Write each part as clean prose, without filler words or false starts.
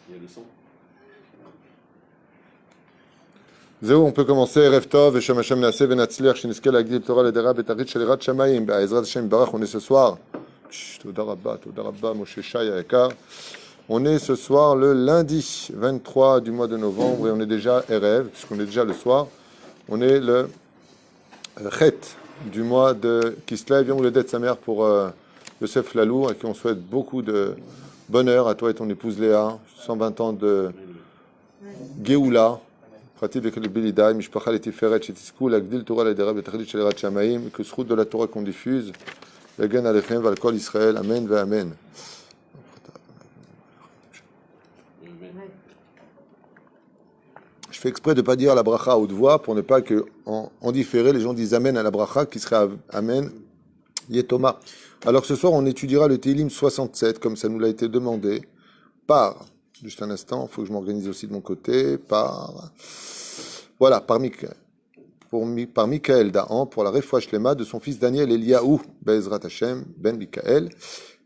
Il y a le son. זהו, on peut commencer, ערב טוב, ושם השם נעשה ונצליח, שנזכה להגדיל תורה לדרה בתרית של יראת שמיים, בעזרת השם יתברך, on est ce soir, תודה רבה, משה שי היקר, on est ce soir le lundi 23 du mois de novembre, et on est déjà ערב, puisqu'on est déjà le soir, on est le chet du mois de Kislev, Yom Houledet Samer pour Yosef Lalou, à qui on souhaite beaucoup de bonheur, à toi et ton épouse Léa, 120 ans de Géoula, פרטי וכלבי לידי, משפחה לתפארת, שתזכו להגדיל תורה לדרה בתכלית של יראת שמיים, que זכות de la Torah qu'on diffuse, יגן עליכם ועל כל ישראל, אמן ואמן. Je fais exprès de ne pas dire la bracha à haute voix pour ne pas que, en différé, les gens disent amen à la bracha qui serait amen yetoma. Alors ce soir, on étudiera le Tehillim 67, comme ça nous l'a été demandé, par... Juste un instant, il faut que je m'organise aussi de mon côté. Par Michael Dahan, pour la Refoua Shlema de son fils Daniel Eliaou, Bezrat Hashem, Ben Michael.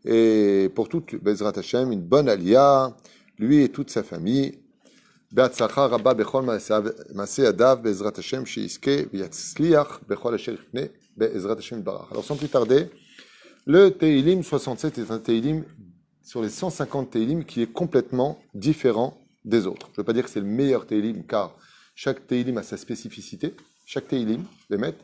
Et pour toute Bezrat Hashem, une bonne alia, lui et toute sa famille. Be'atzlacha rabba bechol maaseh yadav, Bezrat Hashem, sheizke, v'yatzliach, bechol asher yifneh, Bezrat Hashem barach. Alors sans plus tarder, le Tehillim 67 est un Tehillim sur les 150 Tehillim qui est complètement différent des autres. Je ne veux pas dire que c'est le meilleur Tehillim, car chaque Tehillim a sa spécificité. Chaque Tehillim, les mettre.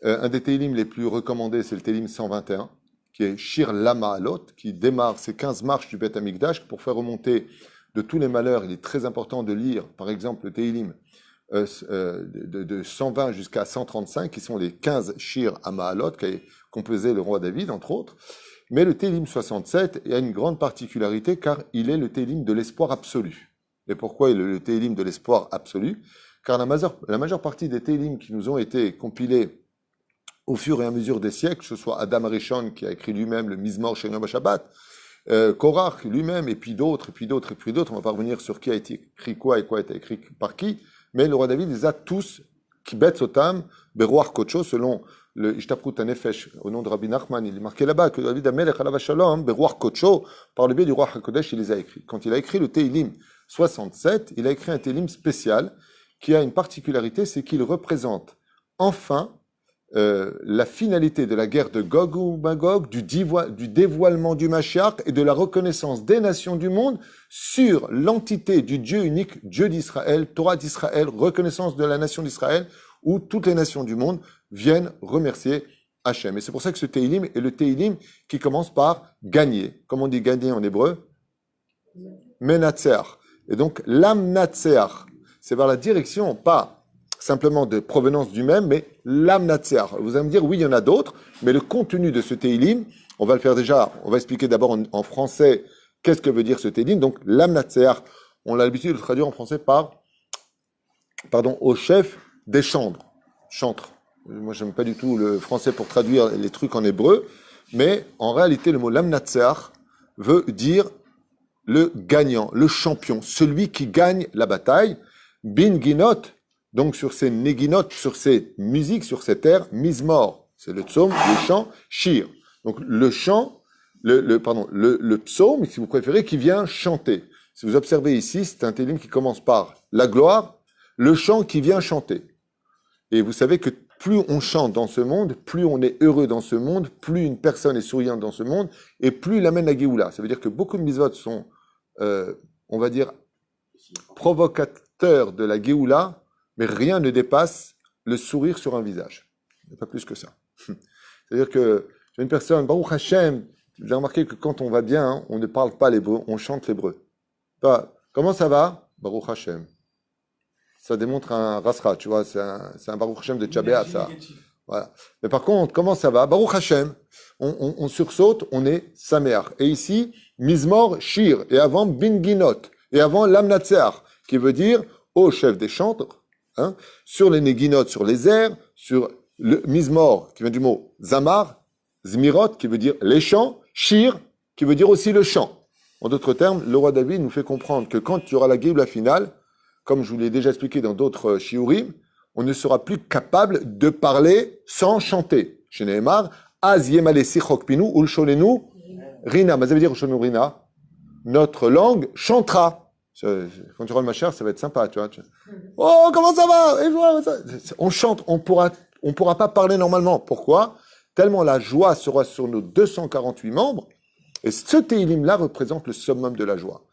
Un des Tehillim les plus recommandés, c'est le Tehillim 121, qui est Shir Lama Alot, qui démarre ces 15 marches du Beth Amikdash. Pour faire remonter de tous les malheurs, il est très important de lire, par exemple, le Tehillim de 120 jusqu'à 135, qui sont les 15 Shir Amaalot, qui a composé le roi David, entre autres. Mais le Tehillim 67 a une grande particularité car il est le Tehillim de l'espoir absolu. Et pourquoi il est le Tehillim de l'espoir absolu? Car la majeure partie des Tehillim qui nous ont été compilés au fur et à mesure des siècles, que ce soit Adam Arishon qui a écrit lui-même le Mizmor Shel Yom HaShabbat, Korach lui-même, et puis d'autres, on ne va pas revenir sur qui a été écrit quoi et quoi a été écrit par qui, mais le roi David les a tous, Kibetz Otam, Beruach Kocho, selon le Ishtaprut HaNefesh, au nom de Rabbi Nachman, il est marqué là-bas que David Amelech Alav Shalom, Beruach Kocho, par le biais du roi HaKodesh, il les a écrits. Quand il a écrit le Tehillim 67, il a écrit un Tehillim spécial qui a une particularité, c'est qu'il représente enfin la finalité de la guerre de Gog ou Magog, du dévoilement du Mashiach et de la reconnaissance des nations du monde sur l'entité du Dieu unique, Dieu d'Israël, Torah d'Israël, reconnaissance de la nation d'Israël, où toutes les nations du monde viennent remercier Hachem. Et c'est pour ça que ce Tehillim est le Tehillim qui commence par gagner. Comment on dit gagner en hébreu? Menatseach. Et donc, l'amnatseach, c'est vers la direction, pas simplement de provenance du même, mais l'amnatseach. Vous allez me dire, oui, il y en a d'autres, mais le contenu de ce Tehillim, on va le faire déjà, on va expliquer d'abord en français qu'est-ce que veut dire ce Tehillim. Donc, l'amnatseach, on a l'habitude de le traduire en français par, au chef des chantres. Moi, j'aime pas du tout le français pour traduire les trucs en hébreu, mais en réalité, le mot lamnatseach veut dire le gagnant, le champion, celui qui gagne la bataille. Bin ginot, donc sur ces neginot, sur ces musiques, sur ces airs, mizmor, c'est le psaume, le chant, shir. Donc le chant, le psaume, si vous préférez, qui vient chanter. Si vous observez ici, c'est un Tehillim qui commence par la gloire, le chant qui vient chanter. Et vous savez que plus on chante dans ce monde, plus on est heureux dans ce monde, plus une personne est souriante dans ce monde, et plus il amène la Géoula. Ça veut dire que beaucoup de mitzvot sont, on va dire, provocateurs de la Géoula, mais rien ne dépasse le sourire sur un visage. Il n'y a pas plus que ça. C'est-à-dire que une personne, Baruch Hashem, j'ai remarqué que quand on va bien, hein, on ne parle pas l'hébreu, on chante l'hébreu. Comment ça va? Baruch Hashem. Ça démontre un rasra, tu vois, c'est un Baruch Hashem de Tchabéa, ça. Voilà. Mais par contre, comment ça va? Baruch Hashem, on sursaute, on est Sameach. Et ici, Mizmor, Shir, et avant Binginot, et avant Lamnatseach, qui veut dire au chef des chantres, hein, sur les Neginot, sur les airs, sur le Mizmor, qui vient du mot Zamar, Zmirot, qui veut dire les chants, Shir, qui veut dire aussi le chant. En d'autres termes, le roi David nous fait comprendre que quand il y aura la Géoula finale, comme je vous l'ai déjà expliqué dans d'autres shiurim, on ne sera plus capable de parler sans chanter. Chez Nehemar, Az yemale sichok pinu ul sholenu rina. Mais ça veut dire sholenu rina. Notre langue chantera. Quand tu auras le Machar, ça va être sympa, tu vois. Oh, comment ça va? Et voilà, on chante, on pourra pas parler normalement. Pourquoi? Tellement la joie sera sur nos 248 membres, et ce Télim-là représente le summum de la joie.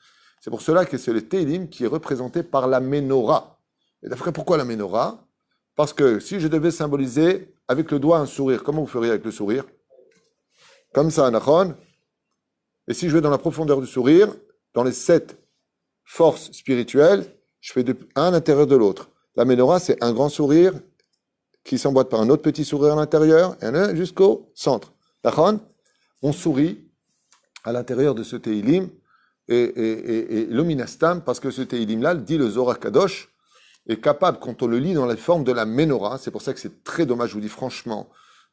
C'est pour cela que c'est le Télim qui est représenté par la Ménorah. Et d'après pourquoi la Ménorah? Parce que si je devais symboliser avec le doigt un sourire, comment vous feriez avec le sourire? Comme ça, Nachon. Et si je vais dans la profondeur du sourire, dans les 7 forces spirituelles, je fais un à l'intérieur de l'autre. La Ménorah, c'est un grand sourire qui s'emboîte par un autre petit sourire à l'intérieur, et un jusqu'au centre. Nachon, on sourit à l'intérieur de ce Teilim, et l'ominastam, parce que ce Teilim-là, dit le Zohar Kadosh, est capable, quand on le lit dans la forme de la Ménorah, c'est pour ça que c'est très dommage, je vous dis franchement,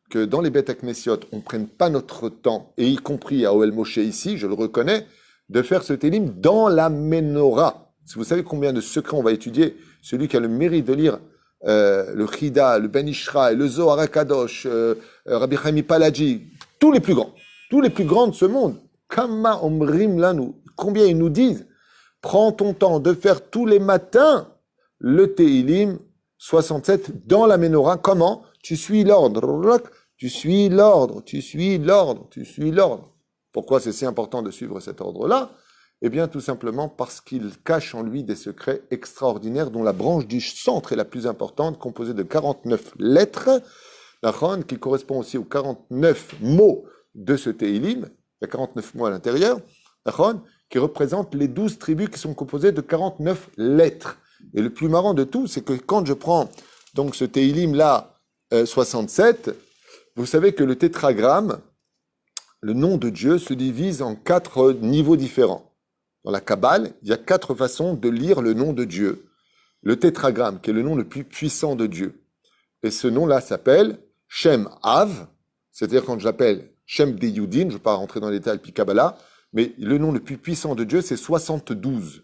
que dans les Beth Knessiot, on ne prenne pas notre temps, et y compris à Oel Moshe ici, je le reconnais, de faire ce Télim dans la Ménorah. Si vous savez combien de secrets on va étudier, celui qui a le mérite de lire le Chida, le Ben Ishra, le Zohar HaKadosh, Rabbi Chaim Palaji, tous les plus grands de ce monde, Kama Omrim Lanu, combien ils nous disent, prends ton temps de faire tous les matins le Télim 67 dans la Ménorah. Comment? Tu suis l'ordre. Tu suis l'ordre. Tu suis l'ordre. Tu suis l'ordre. Pourquoi c'est si important de suivre cet ordre-là? Eh bien, tout simplement parce qu'il cache en lui des secrets extraordinaires dont la branche du centre est la plus importante, composée de 49 lettres, qui correspond aussi aux 49 mots de ce Télim. Il y a 49 mots à l'intérieur, qui représentent les 12 tribus qui sont composées de 49 lettres. Et le plus marrant de tout, c'est que quand je prends donc ce Télim-là, 67, vous savez que le tétragramme, le nom de Dieu, se divise en 4 niveaux différents. Dans la Kabbale, il y a 4 façons de lire le nom de Dieu. Le tétragramme, qui est le nom le plus puissant de Dieu. Et ce nom-là s'appelle Shem Av, c'est-à-dire quand je l'appelle Shem de Yudin, je ne vais pas rentrer dans les détails puis Kabbalah, mais le nom le plus puissant de Dieu, c'est 72.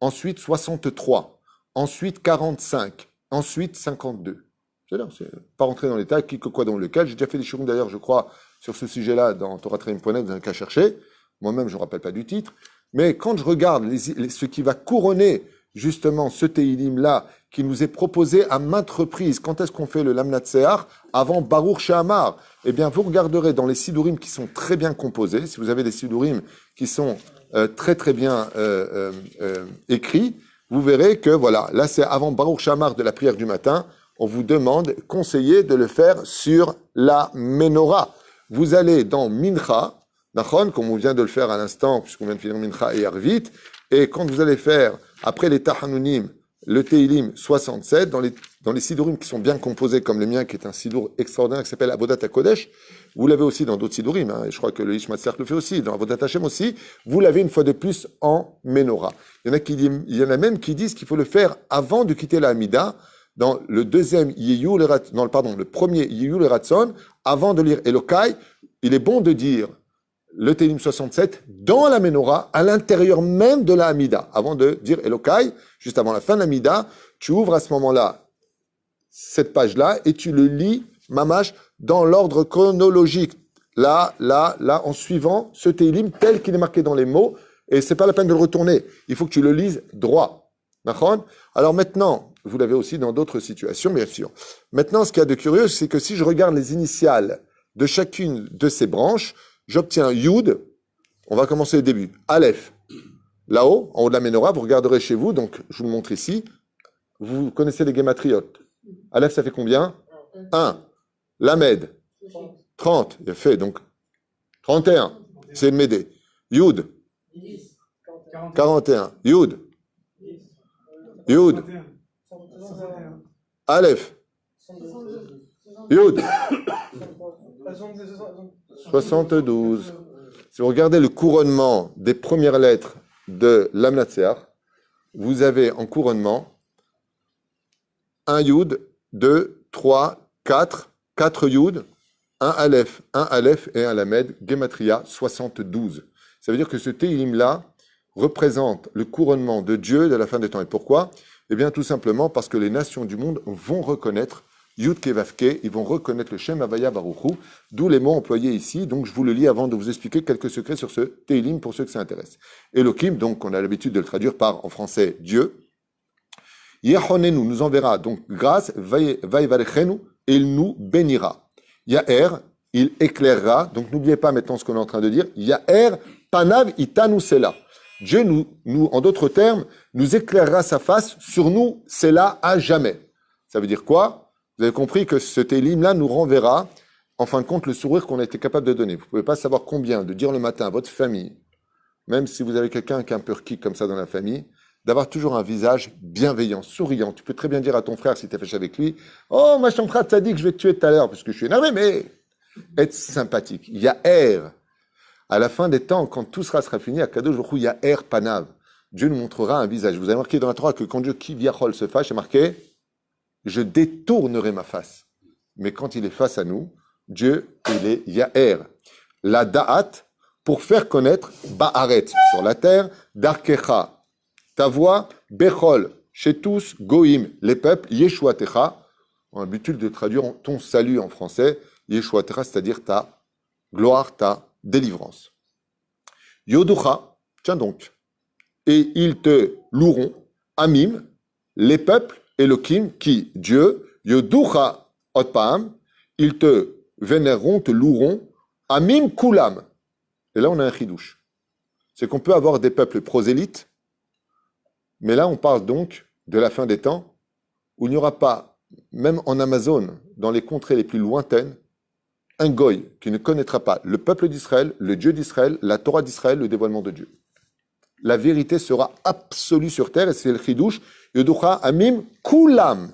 Ensuite 63. Ensuite 45. Ensuite 52. C'est-à-dire, pas rentrer dans les détails, qui que quoi dans lequel. J'ai déjà fait des shurim d'ailleurs, je crois, sur ce sujet-là dans Toratreim.net, vous n'avez qu'à chercher. Moi-même, je ne me rappelle pas du titre. Mais quand je regarde ce qui va couronner justement ce Télim-là, qui nous est proposé à maintes reprises, quand est-ce qu'on fait le Lamnat Seach? Avant Baruch She'amar. Eh bien, vous regarderez dans les Sidurim qui sont très bien composés, si vous avez des Sidurim qui sont très très bien écrits, vous verrez que voilà, là c'est avant Baruch She'amar de la prière du matin, on vous demande, conseillé de le faire sur la Ménorah. Vous allez dans Mincha, Nachon, comme on vient de le faire à l'instant, puisqu'on vient de finir Mincha et Arvit, et quand vous allez faire, après les Tahanunim, le Teilim 67, dans les Sidurim qui sont bien composés, comme le mien, qui est un Sidur extraordinaire, qui s'appelle Avodat HaKodesh, vous l'avez aussi dans d'autres Sidurim, et je crois que le Ish Matzert le fait aussi, dans Avodat Hashem aussi, vous l'avez une fois de plus en Ménorah. Il y en a même qui disent qu'il faut le faire avant de quitter la Hamida, dans le deuxième le premier Yeyul Ratson, avant de lire Elokai, il est bon de dire le Télim 67 dans la Ménorah, à l'intérieur même de la Hamida. Avant de dire Elokai, juste avant la fin de l'Hamida, tu ouvres à ce moment-là cette page-là et tu le lis, mamash, dans l'ordre chronologique. Là, en suivant ce Télim tel qu'il est marqué dans les mots, et c'est pas la peine de le retourner. Il faut que tu le lises droit. D'accord? Alors maintenant, vous l'avez aussi dans d'autres situations, bien sûr. Maintenant, ce qu'il y a de curieux, c'est que si je regarde les initiales de chacune de ces branches, j'obtiens Yud. On va commencer le début. Aleph. Là-haut, en haut de la Ménorah, vous regarderez chez vous, donc je vous le montre ici. Vous connaissez les gématriotes. Aleph, ça fait combien? 1. Lamed. 30. Il a fait, donc 31. C'est Médé. Yud. 41. Yud. Yud. Aleph. Yud. 72. Si vous regardez le couronnement des premières lettres de Lamnat Seach, vous avez en couronnement un Yud, 2, 3, 4, 4 Yud, un Aleph et un Lamed, Gematria 72. Ça veut dire que ce Télim-là représente le couronnement de Dieu de la fin des temps. Et pourquoi? Eh bien, tout simplement parce que les nations du monde vont reconnaître Yud Kevavke, ils vont reconnaître le Shem Havaya Baruchu, d'où les mots employés ici. Donc je vous le lis avant de vous expliquer quelques secrets sur ce Teilim pour ceux que ça intéresse. Elohim, donc on a l'habitude de le traduire par, en français, Dieu. Yehonenu nous enverra donc grâce, Vaivarechenu, et il nous bénira. Yaher, il éclairera. Donc n'oubliez pas maintenant ce qu'on est en train de dire. Yaher, Panav Itanu Sela. Dieu nous, en d'autres termes, nous éclairera sa face sur nous, c'est là à jamais. Ça veut dire quoi? Vous avez compris que ce télim-là nous renverra, en fin de compte, le sourire qu'on a été capable de donner. Vous ne pouvez pas savoir combien de dire le matin à votre famille, même si vous avez quelqu'un qui est un peu kick comme ça dans la famille, d'avoir toujours un visage bienveillant, souriant. Tu peux très bien dire à ton frère, si tu es fâché avec lui, « Oh, moi, ton frère t'a dit que je vais te tuer tout à l'heure parce que je suis énervé, mais être sympathique. » Il y a air. À la fin des temps, quand tout sera fini, à Kadosh Baruch Hu, il y a air panav. Dieu nous montrera un visage. Vous avez marqué dans la Torah que quand Dieu Kivyachol se fâche, c'est marqué « Je détournerai ma face ». Mais quand il est face à nous, Dieu, il est Ya'er. La Da'at, pour faire connaître Ba'aret, sur la terre, Darkecha, ta voix, Bechol, chez tous, Goïm, les peuples, Yeshuatecha. On a l'habitude de traduire ton salut en français, Yeshuatecha, c'est-à-dire ta gloire, ta délivrance. Yoducha, tiens donc, et ils te loueront, Amim, les peuples, Elohim, qui, Dieu, Yoducha Otpam, ils te vénéreront, te loueront, Amim Kulam. Et là, on a un chidouche. C'est qu'on peut avoir des peuples prosélytes, mais là, on parle donc de la fin des temps, où il n'y aura pas, même en Amazone, dans les contrées les plus lointaines, un goy qui ne connaîtra pas le peuple d'Israël, le Dieu d'Israël, la Torah d'Israël, le dévoilement de Dieu. La vérité sera absolue sur terre, et c'est le chidouche, Yoducha Amim Kulam.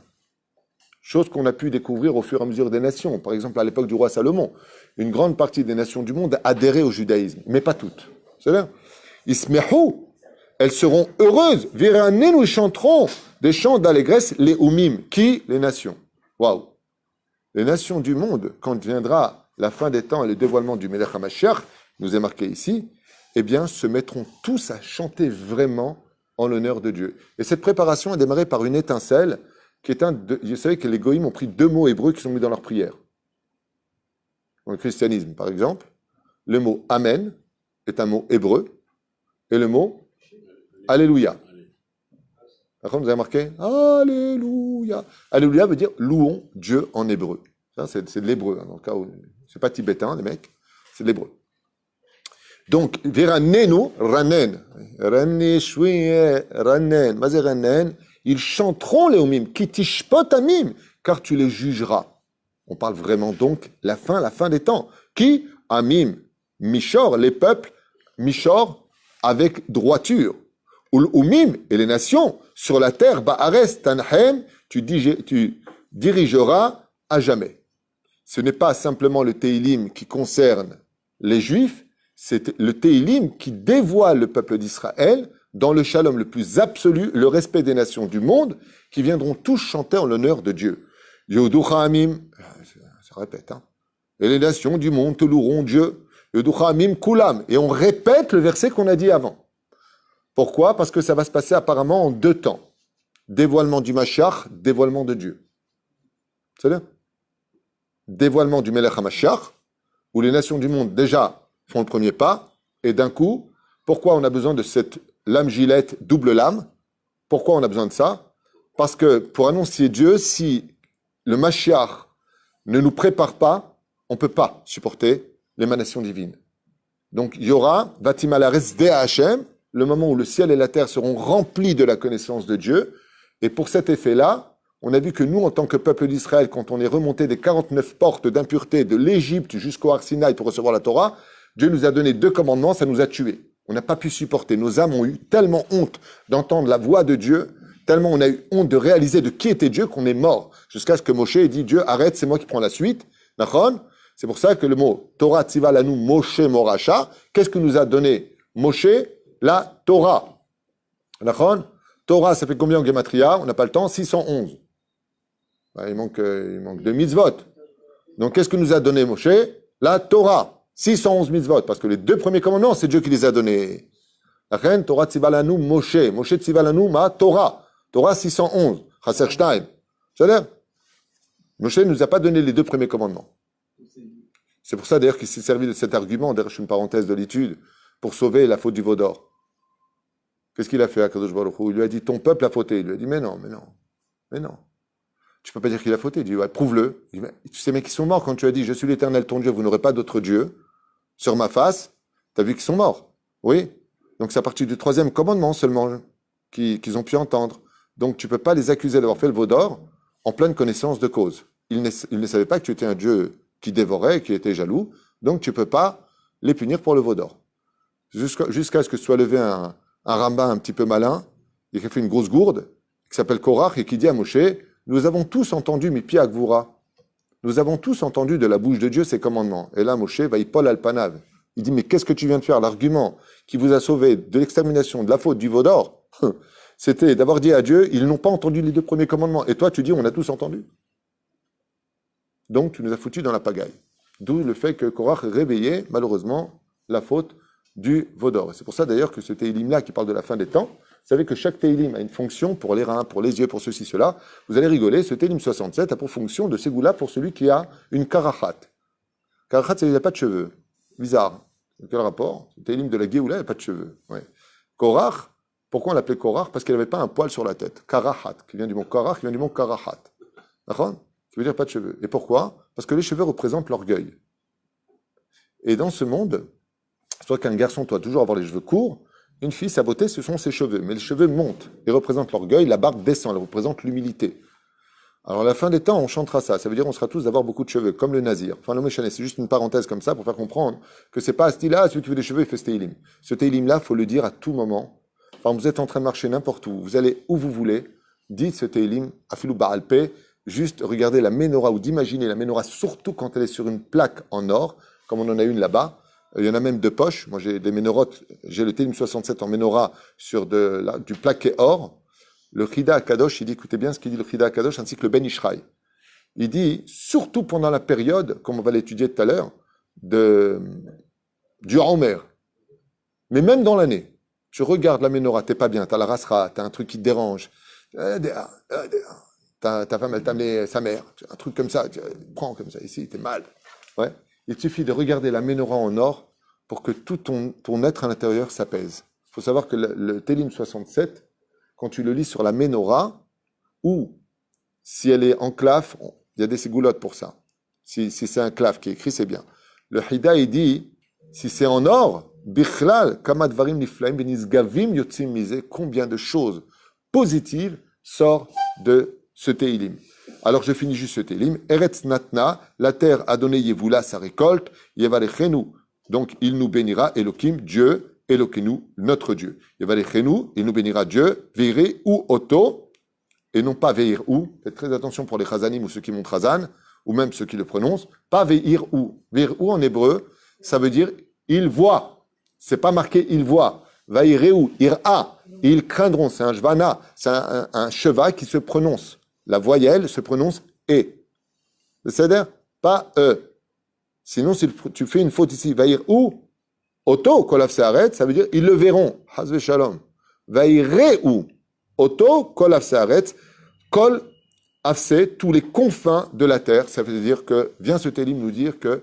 Chose qu'on a pu découvrir au fur et à mesure des nations. Par exemple, à l'époque du roi Salomon, une grande partie des nations du monde adhéraient au judaïsme, mais pas toutes. C'est-à-dire, Ismehu, elles seront heureuses. Viranenu, nous chanteront des chants d'allégresse, les Oumim. Qui? Les nations. Waouh! Les nations du monde, quand viendra la fin des temps et le dévoilement du Melech HaMashiach, nous est marqué ici, eh bien, se mettront tous à chanter vraiment en l'honneur de Dieu. Et cette préparation a démarré par une étincelle qui est vous savez que les goïms ont pris 2 mots hébreux qui sont mis dans leur prière. Dans le christianisme, par exemple, le mot Amen est un mot hébreu et le mot Alléluia. D'accord, vous avez marqué Alléluia. Alléluia veut dire louons Dieu en hébreu. Ça, c'est de l'hébreu, hein, dans le cas où c'est pas tibétain, les mecs, c'est de l'hébreu. Donc, Viranenu, Ranen, Rani Shouye, Ranen, Mazé Ranen, ils chanteront les Omim, qui tishpotamim, car tu les jugeras. On parle vraiment donc la fin des temps. Qui? Amim, Mishor, les peuples, Mishor, avec droiture. Ul Umim, et les nations, sur la terre, Ba'ares, Tanhem, tu dirigeras à jamais. Ce n'est pas simplement le Teilim qui concerne les Juifs, c'est le Teilim qui dévoile le peuple d'Israël dans le shalom le plus absolu, le respect des nations du monde, qui viendront tous chanter en l'honneur de Dieu. Yoducha Amim, ça répète, hein. Et les nations du monde te loueront Dieu. Yoducha Amim Kulam. Et on répète le verset qu'on a dit avant. Pourquoi? Parce que ça va se passer apparemment en 2 temps. Dévoilement du Mashiach, dévoilement de Dieu. C'est-à-dire dévoilement du Melech HaMashiach, où les nations du monde déjà font le premier pas, et d'un coup, pourquoi on a besoin de cette lame gilette, double lame? Pourquoi on a besoin de ça? Parce que pour annoncer Dieu, si le Mashiach ne nous prépare pas, on ne peut pas supporter l'émanation divine. Donc il y aura, Vatimalares de Hachem, le moment où le ciel et la terre seront remplis de la connaissance de Dieu. Et pour cet effet-là, on a vu que nous, en tant que peuple d'Israël, quand on est remonté des 49 portes d'impureté de l'Égypte jusqu'au Har Sinaï pour recevoir la Torah, Dieu nous a donné 2 commandements, ça nous a tués. On n'a pas pu supporter. Nos âmes ont eu tellement honte d'entendre la voix de Dieu, tellement on a eu honte de réaliser de qui était Dieu qu'on est mort. Jusqu'à ce que Moshe ait dit, Dieu, arrête, c'est moi qui prends la suite. D'accord? C'est pour ça que le mot Torah Tziva Lanu Moshe Moracha, qu'est-ce que nous a donné Moshe? La Torah. D'accord? Torah, ça fait combien en Gematria? On n'a pas le temps. 611. Ben, il manque 2 mitzvot. Donc, qu'est-ce que nous a donné Moshe? La Torah. 611 mitzvot. Parce que les 2 premiers commandements, c'est Dieu qui les a donnés. La reine, Torah Tzivalanu Moshe. Moshe Tzivalanu ma Torah. Torah 611. Chaser Shtaim. C'est-à-dire? Moshe ne nous a pas donné les 2 premiers commandements. C'est pour ça d'ailleurs qu'il s'est servi de cet argument, d'ailleurs je fais une parenthèse de l'étude, pour sauver la faute du veau d'or. Qu'est-ce qu'il a fait à Kadosh Baruch Hu? Il lui a dit, ton peuple a fauté. Il lui a dit, mais non, mais non, mais non. Tu peux pas dire qu'il a fauté. Il dit, ouais, prouve-le. Il dit, tu sais, mecs, ils sont morts quand tu as dit, je suis l'Éternel ton Dieu, vous n'aurez pas d'autre Dieu sur ma face. Tu as vu qu'ils sont morts. Oui. Donc c'est à partir du 3e commandement seulement qu'ils ont pu entendre. Donc tu peux pas les accuser d'avoir fait le veau d'or en pleine connaissance de cause. Ils ne savaient pas que tu étais un Dieu qui dévorait, qui était jaloux. Donc tu peux pas les punir pour le veau d'or. Jusqu'à ce que soit levé un rabbin un petit peu malin, et qui a fait une grosse gourde, qui s'appelle Korach, et qui dit à Moshe, nous avons tous entendu Mipi Agvura. Nous avons tous entendu de la bouche de Dieu ses commandements. Et là, Moshe va y Paul Alpanav. Il dit, mais qu'est-ce que tu viens de faire? L'argument qui vous a sauvé de l'extermination, de la faute, du veau d'or, c'était d'avoir dit à Dieu, ils n'ont pas entendu les 2 premiers commandements. Et toi, tu dis, on a tous entendu. Donc, tu nous as foutus dans la pagaille. D'où le fait que Korach réveillait, malheureusement, la faute du veau d'or. Et c'est pour ça d'ailleurs que ce Téhilim-là qui parle de la fin des temps, vous savez que chaque Téhilim a une fonction pour les reins, pour les yeux, pour ceci, cela. Vous allez rigoler, ce Téhilim 67 a pour fonction de Ségoula pour celui qui a une karachat. Karachat, c'est qu'il n'a pas de cheveux. Bizarre. Quel rapport? Le Téhilim de la Géoula, il n'a pas de cheveux. Ouais. Korach, pourquoi on l'appelait Korach? Parce qu'il n'avait pas un poil sur la tête. Karachat, qui vient du mot Korach, qui vient du mot Karachat. D'accord? Qui veut dire pas de cheveux. Et pourquoi? Parce que les cheveux représentent l'orgueil. Et dans ce monde, soit qu'un garçon doit toujours avoir les cheveux courts, une fille, sa beauté, ce sont ses cheveux. Mais les cheveux montent et représentent l'orgueil, la barbe descend, elle représente l'humilité. Alors à la fin des temps, on chantera ça. Ça veut dire qu'on sera tous d'avoir beaucoup de cheveux, comme le nazir. Enfin, le méchané, c'est juste une parenthèse comme ça pour faire comprendre que c'est pas à ce style-là, celui qui veut des cheveux, il fait ce téhilim. Ce téhilim-là, faut le dire à tout moment. Enfin, vous êtes en train de marcher n'importe où, vous allez où vous voulez, dites ce téhilim, afilou ba'alpé, juste regardez la menorah ou d'imaginer la menorah, surtout quand elle est sur une plaque en or, comme on en a une là-bas. Il y en a même 2 poches. Moi, j'ai des ménorotes. J'ai le Télim 67 en menorah sur du plaqué or. Le Chida Akadosh, il dit, écoutez bien ce qu'il dit le Chida Akadosh, ainsi que le Ben Ishraï. Il dit, surtout pendant la période, comme on va l'étudier tout à l'heure, du Homer. Mais même dans l'année, tu regardes la menorah, t'es pas bien, t'as la rasra, t'as un truc qui te dérange. Ta femme, elle t'a amené sa mère. Un truc comme ça, tu prends comme ça, ici, t'es mal. Ouais. Il suffit de regarder la menorah en or pour que tout ton être à l'intérieur s'apaise. Il faut savoir que le Télim 67, quand tu le lis sur la menorah, ou si elle est en claf, il y a des ségoulottes pour ça. Si c'est un claf qui est écrit, c'est bien. Le Hida, il dit, si c'est en or, bichlal, kamadvarim niflaim, benizgavim yotzim mise, combien de choses positives sortent de ce Téhilim. Alors je finis juste ce Téhilim. Eretz Natna, la terre a donné Yevoula sa récolte, Yevalechenu, donc il nous bénira, Elohim, Dieu, Elohenu, notre Dieu. Yevalechenu, il nous bénira Dieu, Veire ou Oto, et non pas Veir ou, faites très attention pour les Chazanim ou ceux qui montent Chazan, ou même ceux qui le prononcent, pas Veir ou. Veir ou en hébreu, ça veut dire il voit. C'est pas marqué il voit. Vaire ou, ira, ils craindront, c'est un Jvana, c'est un cheval qui se prononce. La voyelle se prononce E. C'est-à-dire pas E. Sinon, si tu fais une faute ici, vaïr ou, auto, kolaf se'aret, ça veut dire ils le verront. Hazve shalom. Vaïre ou, auto, kolaf se'aret, kol afse, tous les confins de la terre. Ça veut dire que, vient ce télim nous dire que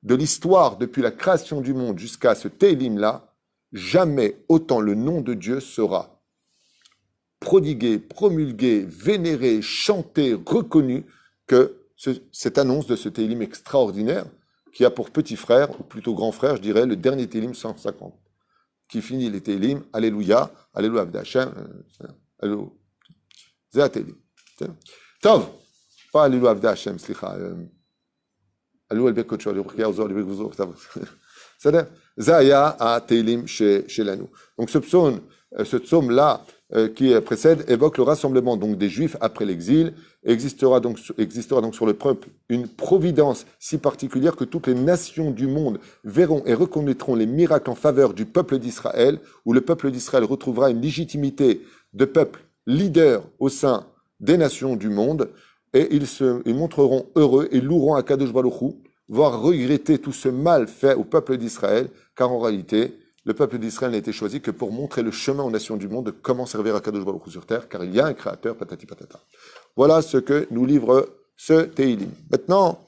de l'histoire, depuis la création du monde jusqu'à ce télim-là, jamais autant le nom de Dieu sera prodigué, promulgué, vénéré, chanté, reconnu que cette annonce de ce Téhilim extraordinaire qui a pour petit frère, ou plutôt grand frère, je dirais, le dernier Téhilim 150, qui finit les Téhilim, Alléluia, Alléluia Avda Hashem, Alléluia. C'est un Téhilim. Tov, pas Alléluia Avda Hashem, slicha, Alléluia Bekotcho, Alléluia Ozor, Alléluia Ozor, c'est-à-dire, Zaya a Téhilim chez l'Anou. Donc ce psaume-là, qui précède, évoque le rassemblement donc des Juifs après l'exil. Existera donc sur le peuple une providence si particulière que toutes les nations du monde verront et reconnaîtront les miracles en faveur du peuple d'Israël, où le peuple d'Israël retrouvera une légitimité de peuple leader au sein des nations du monde, et ils montreront heureux et loueront à Kadosh Baruch Hu, voire regretter tout ce mal fait au peuple d'Israël, car en réalité, le peuple d'Israël n'a été choisi que pour montrer le chemin aux nations du monde de comment servir à Kadosh Baruch Hu sur terre, car il y a un créateur, patati patata. Voilà ce que nous livre ce Teilim. Maintenant,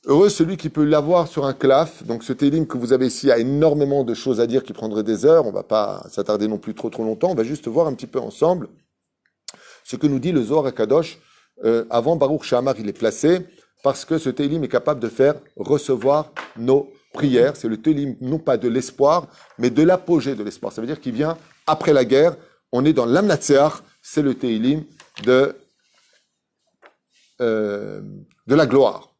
heureux celui qui peut l'avoir sur un claf. Donc ce Teilim que vous avez ici a énormément de choses à dire qui prendraient des heures. On ne va pas s'attarder non plus trop longtemps. On va juste voir un petit peu ensemble ce que nous dit le Zohar HaKadosh. Avant Baruch She'amar, il est placé parce que ce Teilim est capable de faire recevoir nos prières. C'est le Teilim non pas de l'espoir, mais de l'apogée de l'espoir. Ça veut dire qu'il vient après la guerre. On est dans l'Amnatseach. C'est le Teilim de la gloire.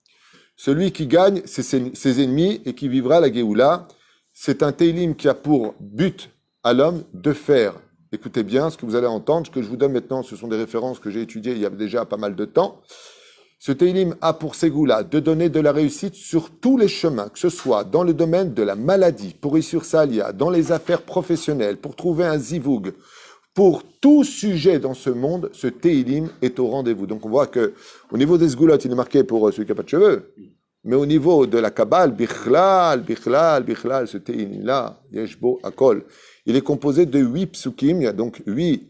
Celui qui gagne, c'est ses ennemis et qui vivra la Géoula. C'est un Teilim qui a pour but à l'homme de faire. Écoutez bien ce que vous allez entendre. Ce que je vous donne maintenant, ce sont des références que j'ai étudiées il y a déjà pas mal de temps. Ce Teilim a pour Ségoula de donner de la réussite sur tous les chemins, que ce soit dans le domaine de la maladie, pour réussir sa alia, dans les affaires professionnelles, pour trouver un zivoug. Pour tout sujet dans ce monde, ce Teilim est au rendez-vous. Donc on voit que au niveau des Sgulot, il est marqué pour celui qui n'a pas de cheveux. Mais au niveau de la Kabbale, Bichlal, ce Teilim-là, Yeshbo Akol, il est composé de 8 psukim, il y a donc 8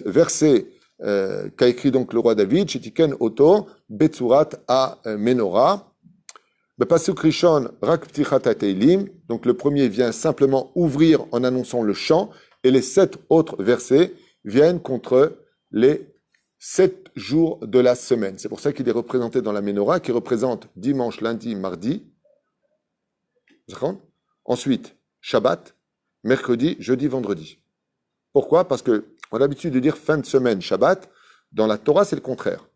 versets qu'a écrit donc le roi David, Shetiken Oto, Betsurat à Menorah. Pasuk Rishon, Rak Ptichat Teilim, donc le premier vient simplement ouvrir en annonçant le chant, et les 7 autres versets viennent contre les 7 jours de la semaine. C'est pour ça qu'il est représenté dans la Menorah, qui représente dimanche, lundi, mardi. Ensuite, Shabbat, mercredi, jeudi, vendredi. Pourquoi? Parce qu'on a l'habitude de dire fin de semaine, Shabbat. Dans la Torah, c'est le contraire.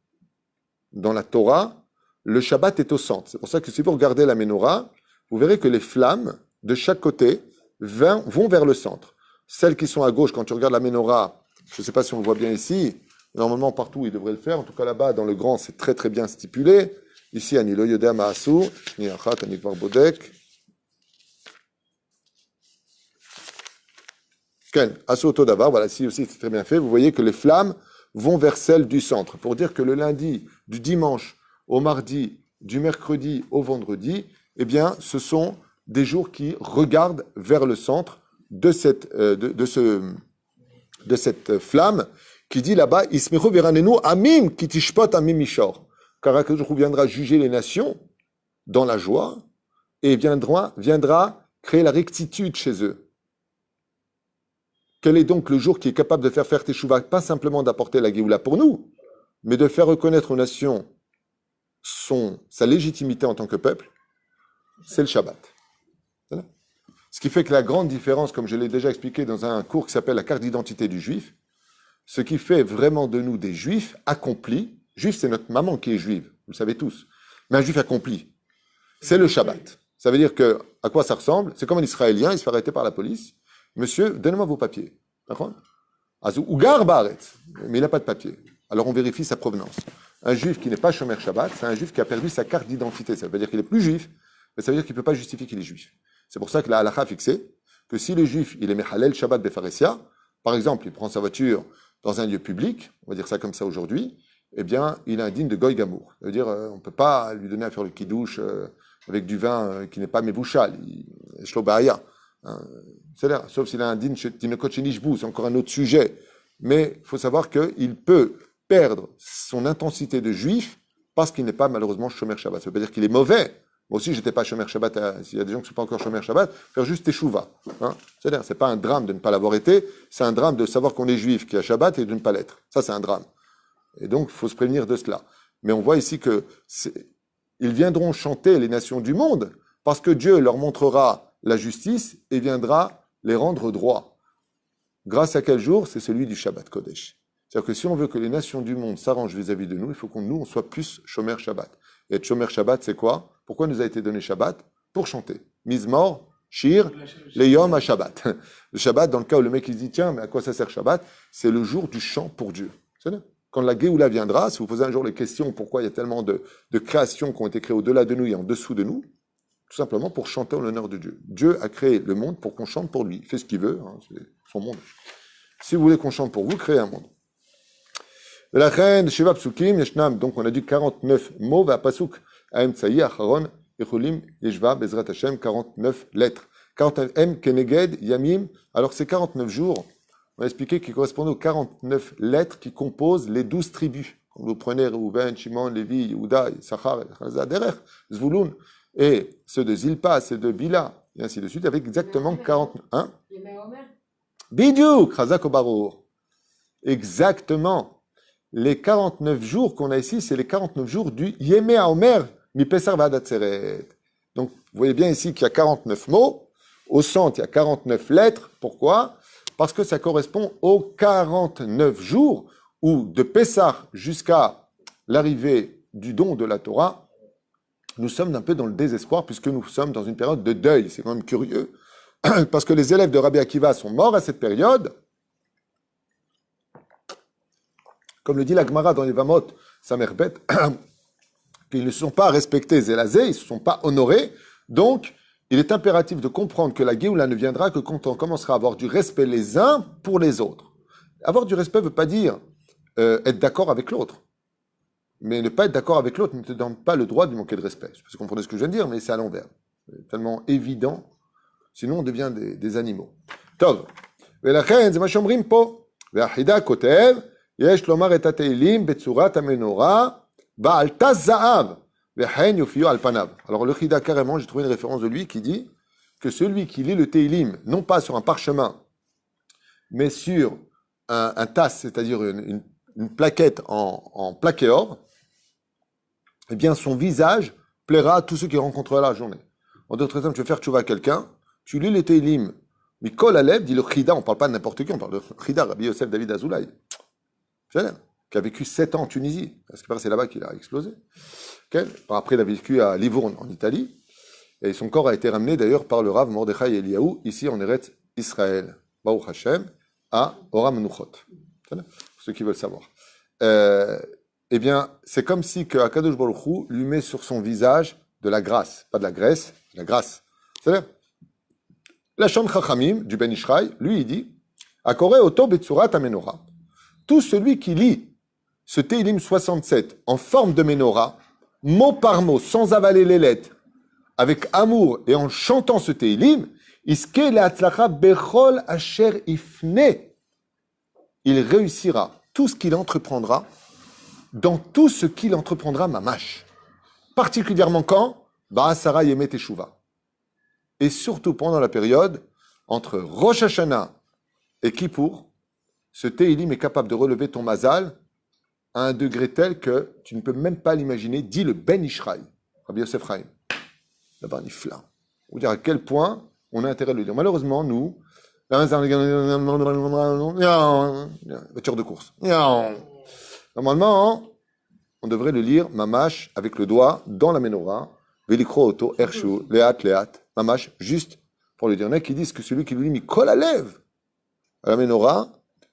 Dans la Torah, le Shabbat est au centre. C'est pour ça que si vous regardez la Menorah, vous verrez que les flammes de chaque côté vont vers le centre. Celles qui sont à gauche, quand tu regardes la Menorah, je ne sais pas si on le voit bien ici, normalement partout il devrait le faire, en tout cas là-bas dans le grand c'est très très bien stipulé. Ici, Ani lo yodea ma'asu, ni achat, ani kvar bodek. Ken, asu oto davar, voilà, ici aussi c'est très bien fait. Vous voyez que les flammes vont vers celles du centre. Pour dire que le lundi, du dimanche au mardi, du mercredi au vendredi, eh bien ce sont des jours qui regardent vers le centre de cette flamme qui dit là-bas Ismechu veranenu amim ki tishpot amim mishor. Car HaKadosh viendra juger les nations dans la joie et viendra créer la rectitude chez eux. Quel est donc le jour qui est capable de faire Teshuvah, pas simplement d'apporter la Géoula pour nous, mais de faire reconnaître aux nations sa légitimité en tant que peuple? C'est le Shabbat. Voilà. Ce qui fait que la grande différence, comme je l'ai déjà expliqué dans un cours qui s'appelle la carte d'identité du juif, ce qui fait vraiment de nous des juifs accomplis, juif c'est notre maman qui est juive, vous le savez tous, mais un juif accompli, c'est le Shabbat. Ça veut dire que, à quoi ça ressemble? C'est comme un Israélien, il se fait arrêter par la police. Monsieur, donnez-moi vos papiers. D'accord? Ou Garbaret, mais il n'a pas de papier. Alors on vérifie sa provenance. Un juif qui n'est pas Shomer Shabbat, c'est un juif qui a perdu sa carte d'identité. Ça veut dire qu'il n'est plus juif, mais ça veut dire qu'il ne peut pas justifier qu'il est juif. C'est pour ça que la halakha a fixé que si le juif, il est Mehalel Shabbat Befaresia, par exemple, il prend sa voiture dans un lieu public, on va dire ça comme ça aujourd'hui, eh bien, il est indigne de Goy Gamour. Ça veut dire, on ne peut pas lui donner à faire le kidouche avec du vin qui n'est pas mebouchal, Shlobaya. C'est-à-dire, sauf s'il est indigne Tinokotchenishbou, c'est encore un autre sujet. Mais il faut savoir qu'il peut perdre son intensité de juif parce qu'il n'est pas malheureusement Shomer Shabbat. Ça veut pas dire qu'il est mauvais. Moi aussi, j'étais pas Shomer Shabbat. S'il y a des gens qui ne sont pas encore Shomer Shabbat, faire juste Teshuvah. C'est-à-dire, c'est pas un drame de ne pas l'avoir été, c'est un drame de savoir qu'on est juif, qui a Shabbat et de ne pas l'être. Ça, c'est un drame. Et donc, il faut se prévenir de cela. Mais on voit ici que ils viendront chanter les nations du monde parce que Dieu leur montrera la justice et viendra les rendre droits. Grâce à quel jour? C'est celui du Shabbat Kodesh. C'est-à-dire que si on veut que les nations du monde s'arrangent vis-à-vis de nous, il faut qu'on nous, on soit plus Shomer Shabbat. Et être Shomer Shabbat, c'est quoi? Pourquoi nous a été donné Shabbat? Pour chanter. Mizmor, Shir, Leyom à Shabbat. Le Shabbat, dans le cas où le mec il dit, tiens, mais à quoi ça sert Shabbat? C'est le jour du chant pour Dieu. C'est vrai. Quand la Géoula viendra, si vous posez un jour les questions pourquoi il y a tellement de créations qui ont été créées au-delà de nous et en dessous de nous, tout simplement pour chanter en l'honneur de Dieu. Dieu a créé le monde pour qu'on chante pour lui. Il fait ce qu'il veut, hein, c'est son monde. Si vous voulez qu'on chante pour vous, créez un monde. La reine de Sheva Psukim, Yeshnam, donc on a dit 49 mots, va Pasuk, Aem Tsayi, Acharon, Echulim, Yeshva, Bezrat Hashem, 49 lettres. 49 M, Keneged, Yamim, alors c'est 49 jours, on a expliqué qu'ils correspondent aux 49 lettres qui composent les 12 tribus Quand vous prenez Reuven, Shimon, Lévi, Yehuda, Issachar, Derech, Zvouloun, et ceux de Zilpa, ceux de Bila, et ainsi de suite, avec exactement 40... Hein? Bidiouk, Chazak Obarour. Exactement. Les 49 jours qu'on a ici, c'est les 49 jours du Yemé Haomer, mi Pesar V'ad Atzeret. Donc, vous voyez bien ici qu'il y a 49 mots. Au centre, il y a 49 lettres. Pourquoi? Parce que ça correspond aux 49 jours où, de Pessah jusqu'à l'arrivée du don de la Torah, nous sommes un peu dans le désespoir puisque nous sommes dans une période de deuil. C'est quand même curieux parce que les élèves de Rabbi Akiva sont morts à cette période. Comme le dit la Gemara dans les Vamot, Samerbet, qu'ils ne se sont pas respectés Zélazé, ils ne se sont pas honorés. Donc, il est impératif de comprendre que la Géoula ne viendra que quand on commencera à avoir du respect les uns pour les autres. Avoir du respect ne veut pas dire être d'accord avec l'autre. Mais ne pas être d'accord avec l'autre ne te donne pas le droit de manquer de respect. Je sais pas si vous comprenez ce que je viens de dire, mais c'est à l'envers. C'est tellement évident. Sinon, on devient des animaux. Tov. ולכן, זה מה שאומרים פה. והחידה כותב, יש לומר את התהילים בצורת המנורה, בעלתה זהב, וכן יופיעו על פניו. Alors le Chida, carrément, j'ai trouvé une référence de lui qui dit que celui qui lit le Teilim, non pas sur un parchemin, mais sur un tasse, c'est-à-dire une plaquette en plaqué or, eh bien son visage plaira à tous ceux qui rencontreront la journée. En d'autres termes, tu veux faire tchouva à quelqu'un, tu lis le Teilim, Mikol Alev, dit le Chida, on ne parle pas de n'importe qui, on parle de Chida, Rabbi Yosef David Azoulay, qui a vécu 7 ans en Tunisie, parce que c'est là-bas qu'il a explosé. Okay. Après, il a vécu à Livourne, en Italie, et son corps a été ramené d'ailleurs par le Rav Mordechai Eliyahu, ici en Eretz Israël, Baruch Hashem, à Oram Nuchot. Pour ceux qui veulent savoir. Eh bien, c'est comme si que Akadosh Baruch Hu lui met sur son visage de la grâce, pas de la graisse, de la grâce. C'est-à-dire, la Shon Chachamim du Ben Ishraï, lui, il dit Akore Oto Betsurat Amenora. Tout celui qui lit ce Teilim 67 en forme de Menorah, mot par mot, sans avaler les lettres, avec amour et en chantant ce Teilim, Iske le'atzlacha bechol asher ifne. Il réussira tout ce qu'il entreprendra, dans tout ce qu'il entreprendra mamash. Particulièrement quand Ba'asara Yemet Teshuva. Et surtout pendant la période entre Rosh Hashanah et Kippour, ce Teilim est capable de relever ton mazal à un degré tel que tu ne peux même pas l'imaginer, dit le Ben Ishraï, Rabbi Yosef Chaim. Là-bas, nifla. Vous dire à quel point on a intérêt de le dire. Malheureusement, nous, voiture de course. Normalement, on devrait le lire, mamash, avec le doigt, dans la menorah, velikro auto, ershu, leat, mamash, juste pour le dire. Il y en a qui disent que celui qui lui dit, Mikol Alev, à la menorah,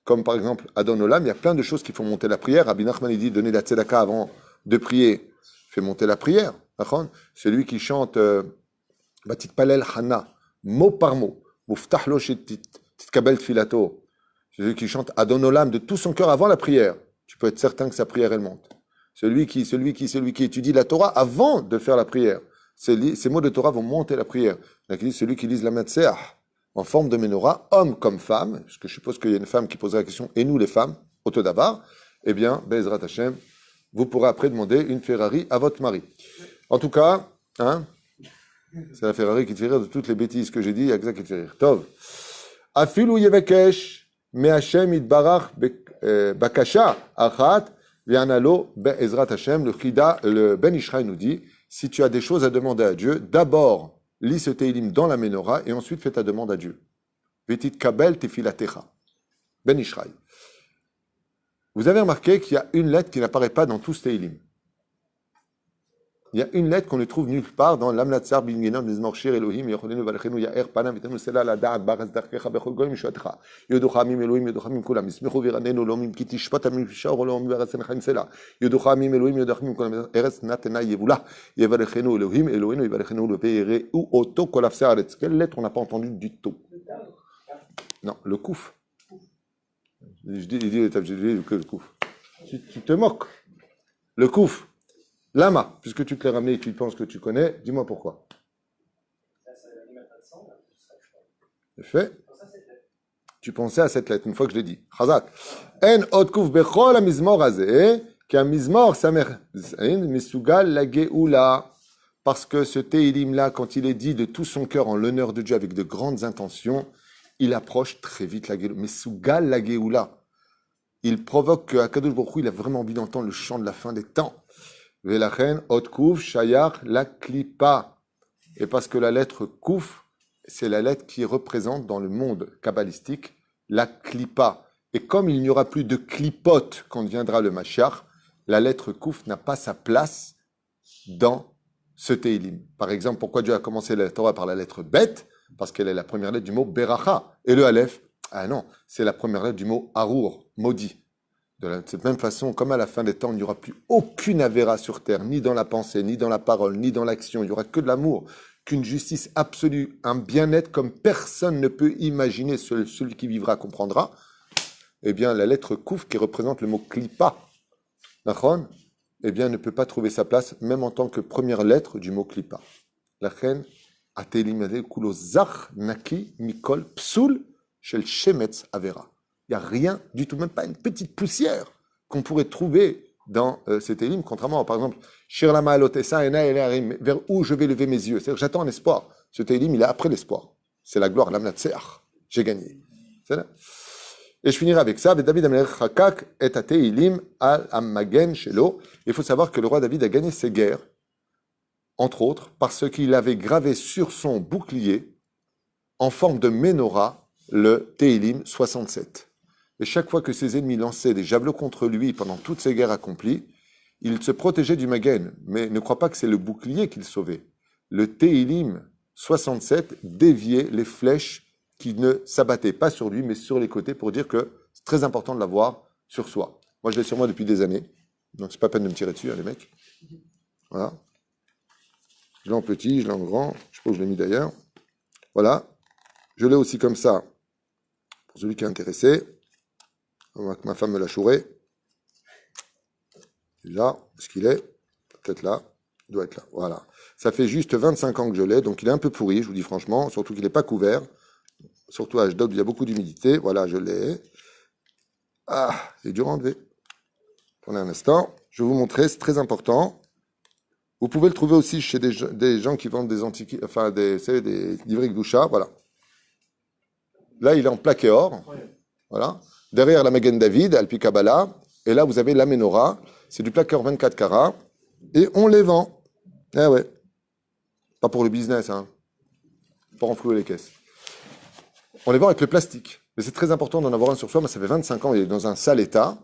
comme par exemple Adon Olam, il y a plein de choses qui font monter la prière. Rabbi Nachman, il dit, donner la tzedaka avant de prier, fait monter la prière. Celui qui chante Batit Palel Hana, mot par mot, Muftah lo titkabel tfilato, celui qui chante Adon Olam de tout son cœur avant la prière, tu peux être certain que sa prière, elle monte. Celui qui étudie la Torah avant de faire la prière, ces mots de Torah vont monter la prière. Celui qui lise la Matseah en forme de menorah, homme comme femme, parce que je suppose qu'il y a une femme qui posera la question, et nous les femmes, autodavar, eh bien, Be'ezrat Hashem, vous pourrez après demander une Ferrari à votre mari. En tout cas, hein, c'est la Ferrari qui te fait rire de toutes les bêtises que j'ai dit, il y a que ça qui te fait rire. Tov. Afilu yevekesh, me Hashem itbarach bakasha achat, v'yanalo be'ezrat Hashem. Le Ben Ishraï nous dit, si tu as des choses à demander à Dieu, d'abord, lis ce Teilim dans la menorah et ensuite fais ta demande à Dieu. Vetit kabel tefilatecha. Ben Ishraï. Vous avez remarqué qu'il y a une lettre qui n'apparaît pas dans tout ce Teilim. Il y a une lettre qu'on ne trouve nulle part dans l'Amlatzar Bingenon Nizmorshir Elohim Yocholenu Valechenu Ya'er Panam Vitenu Sela La Da'at Baraz Darkecha Bechol Goyim Shuatcha Yoduchamim Elohim Yoduchamim Kulam Ismechu Viranenu Lomim Kitishpat Amim Shor Olom Verasen Chaim Sela Yoduchamim Elohim Yoduchamim Kulam Eretz Natena Yevula Yevalechenu Elohim Elohenu Yevalechenu Lepeire ou Oto Kolafse Aretz. Quelle lettre on n'a pas entendu du tout? Non, le Kouf. Je dis que le Kouf. Tu te moques. Le Kouf. Lama, puisque tu te l'as ramené et tu penses que tu connais, dis-moi pourquoi. C'est fait. Tu pensais à cette lettre, une fois que je l'ai dit. Chazak. En od kuf bechol hamizmor hazeh, Qui a mizmor samer misugal la geoula. Parce que ce Téhilim-là, quand il est dit de tout son cœur en l'honneur de Dieu avec de grandes intentions, il approche très vite la Géoula. Mais Sougal la Géoula, il provoque que Akadosh Baruch Hu, il a vraiment envie d'entendre le chant de la fin des temps. Velachen, Ot Kouf, Shayar, la Klipa. Et parce que la lettre Kouf, c'est la lettre qui représente dans le monde kabbalistique la Klipa. Et comme il n'y aura plus de Klipot quand viendra le Mashiach, la lettre Kouf n'a pas sa place dans ce Téhilim. Par exemple, pourquoi Dieu a commencé la Torah par la lettre Bet? Parce qu'elle est la première lettre du mot Beracha. Et le Aleph, ah non, c'est la première lettre du mot Arour, maudit. De cette même façon, comme à la fin des temps, il n'y aura plus aucune avéra sur terre, ni dans la pensée, ni dans la parole, ni dans l'action. Il n'y aura que de l'amour, qu'une justice absolue, un bien-être comme personne ne peut imaginer. Celui qui vivra comprendra. Eh bien, la lettre Kouf, qui représente le mot Klipa, Nachon, eh bien, ne peut pas trouver sa place, même en tant que première lettre du mot Klipa. La reine a télimade kulo zach naki mikol psul shel shemetz avera. Il n'y a rien du tout, même pas une petite poussière qu'on pourrait trouver dans cet élim, contrairement à, par exemple, Shir lama alotesa ena elarim, vers où je vais lever mes yeux. C'est-à-dire, j'attends un espoir. Ce télim, il est après l'espoir. C'est la gloire, l'amnatseach. J'ai gagné. C'est là. Et je finirai avec ça. David Amelech Hakak et Ateilim al Ammagen Shelo. Il faut savoir que le roi David a gagné ses guerres, entre autres, parce qu'il avait gravé sur son bouclier, en forme de menorah, le Teilim 67. Et chaque fois que ses ennemis lançaient des javelots contre lui pendant toutes ces guerres accomplies, il se protégeait du Magen. Mais ne crois pas que c'est le bouclier qu'il sauvait. Le Teilim 67 déviait les flèches qui ne s'abattait pas sur lui, mais sur les côtés, pour dire que c'est très important de l'avoir sur soi. Moi, je l'ai sur moi depuis des années, donc c'est pas peine de me tirer dessus, hein, les mecs. Voilà. Je l'ai en petit, je l'ai en grand, je sais pas où je l'ai mis d'ailleurs. Voilà. Je l'ai aussi comme ça, pour celui qui est intéressé. Ma femme me l'a chouré. Là, est-ce qu'il est? Peut-être là. Il doit être là. Voilà. Ça fait juste 25 ans que je l'ai, donc il est un peu pourri, je vous dis franchement, surtout qu'il n'est pas couvert. Surtout à Ashdod, il y a beaucoup d'humidité. Voilà, je l'ai. Ah, c'est dur à enlever. Attendez un instant. Je vais vous montrer, c'est très important. Vous pouvez le trouver aussi chez des gens qui vendent des antiquités, enfin, des livrets Gdoucha. Voilà. Là, il est en plaqué or. Voilà. Derrière la Magen David, Alpi Kabbalah. Et là, vous avez la Menorah. C'est du plaqué or 24 carats. Et on les vend. Eh ouais. Pas pour le business, hein. Pour enflouer les caisses. On les vend avec le plastique. Mais c'est très important d'en avoir un sur soi. Moi, ça fait 25 ans, il est dans un sale état,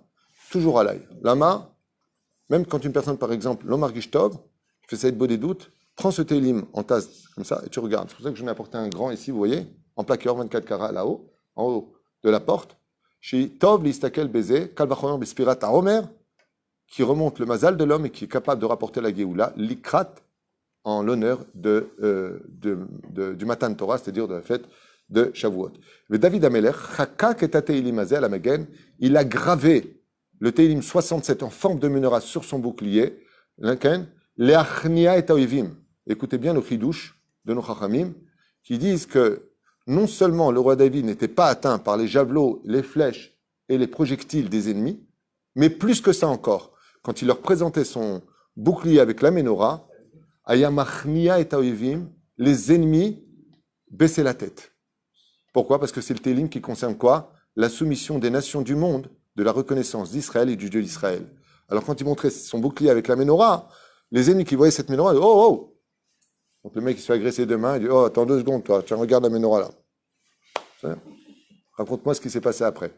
toujours à l'ail. Lama, même quand une personne, par exemple, l'Omar Gishtov, fait ça être beau des doutes, prends ce télim en tasse, comme ça, et tu regardes. C'est pour ça que je ai apporté un grand ici, vous voyez, en plaqueur 24 carats là-haut, en haut de la porte. Chez Tov, l'Istakel Bézé, Kalvachoyon Bespirat à Omer, qui remonte le mazal de l'homme et qui est capable de rapporter la Géoula, l'Ikrat, en l'honneur du Matan Torah, c'est-à-dire de la fête de Shavuot. Mais David Amelech, Chakak et Teilim Azeh à la Magen, il a gravé le Teilim 67 en forme de menorah sur son bouclier, Leachnia et Taoivim. Écoutez bien le chidouche de nos Chachamim, qui disent que non seulement le roi David n'était pas atteint par les javelots, les flèches et les projectiles des ennemis, mais plus que ça encore, quand il leur présentait son bouclier avec la menorah, Ayamachnia et Taoivim, les ennemis baissaient la tête. Pourquoi? Parce que c'est le Télim qui concerne quoi? La soumission des nations du monde, de la reconnaissance d'Israël et du Dieu d'Israël. Alors quand il montrait son bouclier avec la menorah, les ennemis qui voyaient cette menorah, ils disaient, oh, oh! Donc le mec qui se fait agresser deux mains, il dit, oh, attends 2 secondes, toi, tiens, regarde la menorah là. Raconte-moi ce qui s'est passé après.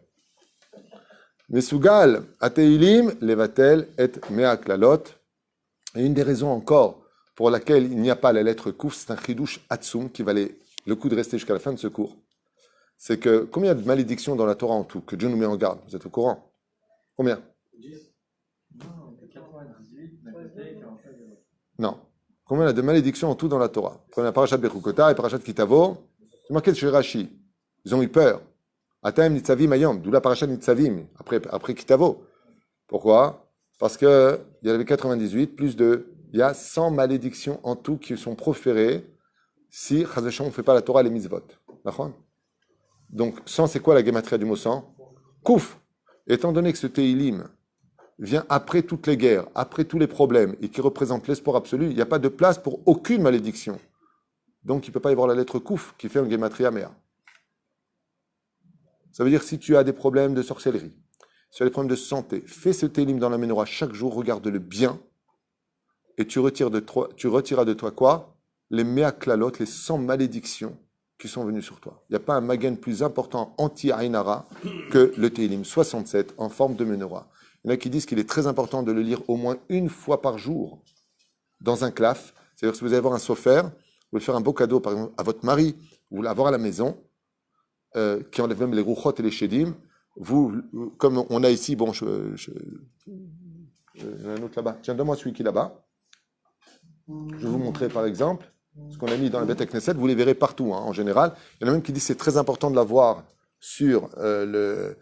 Mesugal, Ateilim, Levatel, et Meaklalot. Et une des raisons encore pour laquelle il n'y a pas la lettre Kouf, c'est un chidouche Hatsum qui valait le coup de rester jusqu'à la fin de ce cours. C'est que combien de malédictions dans la Torah en tout que Dieu nous met en garde? Vous êtes au courant? Combien? Non. Combien il y a de malédictions en tout dans la Torah? Prenez la parashat Bechukota et parashat Kitavo. C'est marqué chez Rashi. Ils ont eu peur. Ataim Nitzavim Ayom, d'où la parashat Nitzavim, après Kitavo. Pourquoi? Parce qu'il y en avait 98, il y a 100 malédictions en tout qui sont proférées si, Chazashon, on ne fait pas la Torah, les mitzvot. D'accord? Donc, 100, c'est quoi la gématria du mot 100? Kouf. Étant donné que ce Teilim vient après toutes les guerres, après tous les problèmes, et qui représente l'espoir absolu, il n'y a pas de place pour aucune malédiction. Donc il ne peut pas y avoir la lettre Kouf qui fait un Gematria Mea. Ça veut dire si tu as des problèmes de sorcellerie, si tu as des problèmes de santé, fais ce télim dans la menorah chaque jour, regarde-le bien, et tu retireras de toi quoi? Les Mea Klalot, les 100 malédictions qui sont venues sur toi. Il n'y a pas un magen plus important anti-Ainara que le télim 67 en forme de menorah. Il y en a qui disent qu'il est très important de le lire au moins une fois par jour dans un claf. C'est-à-dire que si vous allez avoir un sofer, vous voulez faire un beau cadeau par exemple à votre mari, vous voulez avoir à la maison, qui enlève même les rouchot et les shedim, comme on a ici, bon, il y en a un autre là-bas. Tiens, donne-moi celui qui est là-bas. Je vais vous montrer par exemple ce qu'on a mis dans la Beth Knesset. Vous les verrez partout, hein, en général. Il y en a même qui disent que c'est très important de l'avoir sur le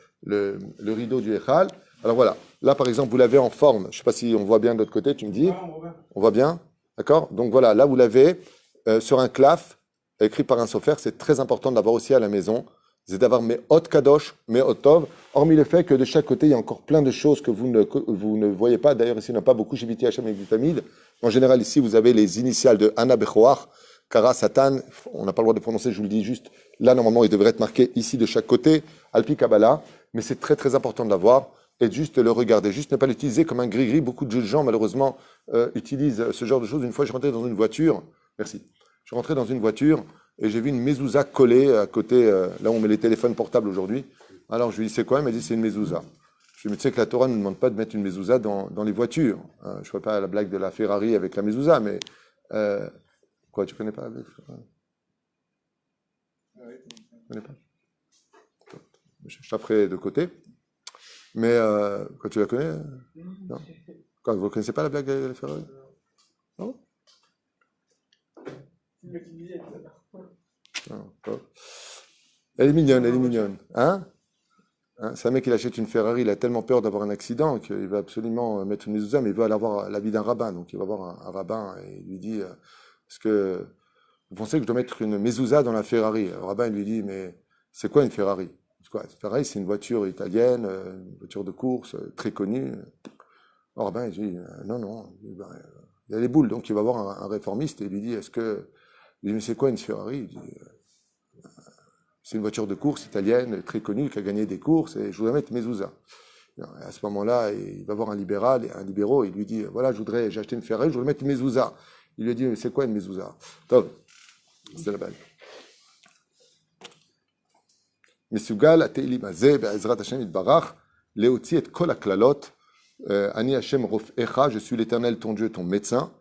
rideau du Echal. Alors voilà, là par exemple, vous l'avez en forme. Je ne sais pas si on voit bien de l'autre côté, tu me dis. On voit bien. D'accord? Donc voilà, là vous l'avez sur un claf écrit par un sofer. C'est très important de l'avoir aussi à la maison. C'est d'avoir mes hot kadosh, mes hot tov, hormis le fait que de chaque côté, il y a encore plein de choses que vous ne voyez pas. D'ailleurs, ici, on n'a pas beaucoup chez Biti Hachem et Vitamide. En général, ici, vous avez les initiales de Anna Bechoach, Kara, Satan. On n'a pas le droit de prononcer, je vous le dis juste. Là, normalement, il devrait être marqué ici de chaque côté, Alpi Kabbalah. Mais c'est très, très important de l'avoir et juste de le regarder. Juste ne pas l'utiliser comme un gris-gris. Beaucoup de gens, malheureusement, utilisent ce genre de choses. Une fois, je rentrais dans une voiture. Merci. Je suis rentré dans une voiture et j'ai vu une mezouza collée à côté, là où on met les téléphones portables aujourd'hui. Alors je lui ai dit, c'est quoi? Il m'a dit, c'est une mezouza. Je lui ai dit, mais tu sais que la Torah ne nous demande pas de mettre une mezouza dans les voitures. Je ne vois pas la blague de la Ferrari avec la mezouza, mais... quoi, tu ne connais pas la Tu ne connais pas? Je taperai de côté. Mais quand tu la connais? Non. Quand, vous ne connaissez pas la blague de la Ferrari? Non? Non, elle est mignonne, elle est mignonne. Hein? C'est un mec qui achète une Ferrari, il a tellement peur d'avoir un accident qu'il va absolument mettre une mezouza, mais il veut aller avoir l'avis d'un rabbin. Donc il va voir un rabbin et il lui dit est-ce que vous pensez que je dois mettre une mezouza dans la Ferrari? Le rabbin lui dit mais c'est quoi une Ferrari? C'est quoi? Une Ferrari, c'est une voiture italienne, une voiture de course très connue. Le rabbin il dit non. Il y a les boules, donc il va voir un réformiste et il lui dit est-ce que. Il dit mais c'est quoi une Ferrari? Il dit c'est une voiture de course italienne très connue qui a gagné des courses et je voudrais mettre mezouza. À ce moment-là, il va voir un libéraux, il lui dit voilà, j'ai acheté une Ferrari, je voudrais mettre une mezouza. Il lui dit mais c'est quoi une mezouza? Top, c'est la balle. Mesugal ateilim hazeh be'ezrat Hashem yitbarach leotzi et kol haklalot ani Hashem rofecha, je suis l'Éternel ton Dieu, ton médecin.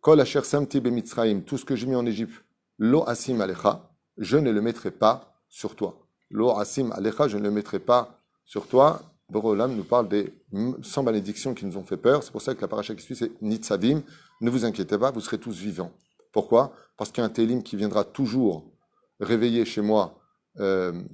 Kol asher samti bemitzraim, tout ce que j'ai mis en Égypte, lo asim alecha, je ne le mettrai pas sur toi. Lo asim alecha, je ne le mettrai pas sur toi. Borolam nous parle des 100 malédictions qui nous ont fait peur. C'est pour ça que la paracha qui suit, c'est Nitzadim. Ne vous inquiétez pas, vous serez tous vivants. Pourquoi? Parce qu'il y a un télim qui viendra toujours réveiller chez moi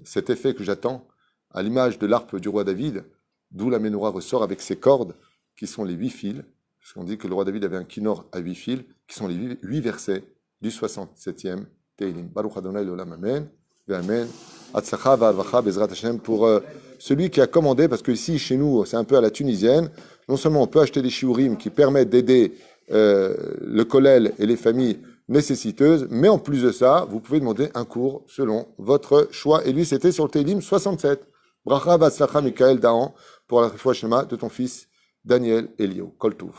cet effet que j'attends, à l'image de l'harpe du roi David, d'où la menorah ressort avec ses cordes, qui sont les 8 fils. Parce qu'on dit que le roi David avait un kinor à 8 fils, qui sont les 8 versets du 67e Télim. Baruch Adonai l'olam, amen. Amen. Atzlacha va'alvacha bezrat Hashem pour celui qui a commandé, parce que ici, chez nous, c'est un peu à la tunisienne. Non seulement on peut acheter des shiurim qui permettent d'aider le kollel et les familles nécessiteuses, mais en plus de ça, vous pouvez demander un cours selon votre choix. Et lui, c'était sur le Télim 67. Bracha va'atzlacha Mikael Dahan pour la réfoua shlema de ton fils Daniel Elio. Kol Touv.